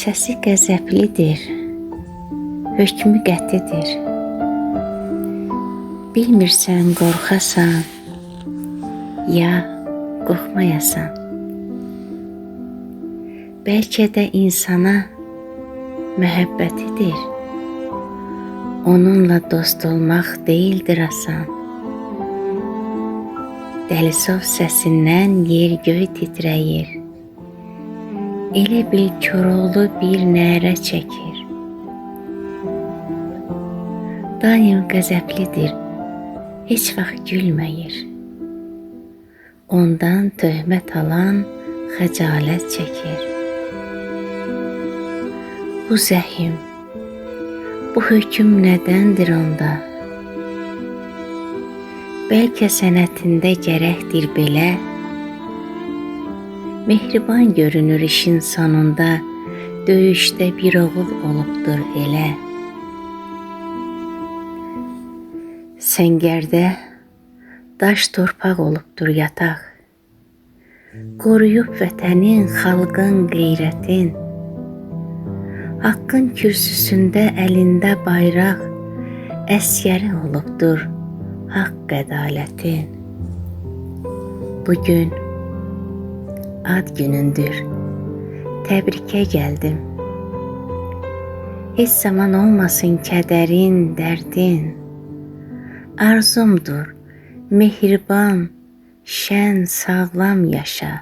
Səsi qəzəblidir, hökmü qətidir. Bilmirsən qorxasan, ya qorxmayasan. Bəlkə də insana məhəbbətidir. Onunla dost olmaq deyildir asan. Dəlisov səsindən yer göy titrəyir. Elə bil Koroğlu bir nərə çəkir. Daim qəzəblidir, heç vaxt gülməyir. Ondan töhmət alan xəcalət çəkir. Bu zəhim, bu hökm nədəndir onda? Bəlkə sənətində gərəkdir belə. Mehriban görünür işin sonunda, döyüşdə bir oğul olubdur elə. Səngərdə daş torpaq olubdur yataq. Qoruyub vətənin, xalqın, qeyrətin. Haqqın kürsüsündə əlində bayraq, əsgəri olubdur haqq ədalətin. Bugün ad günündür, təbrikə gəldim. Heç zaman olmasın kədərin, dərdin. Arzumdur, mehriban, şən, sağlam yaşa.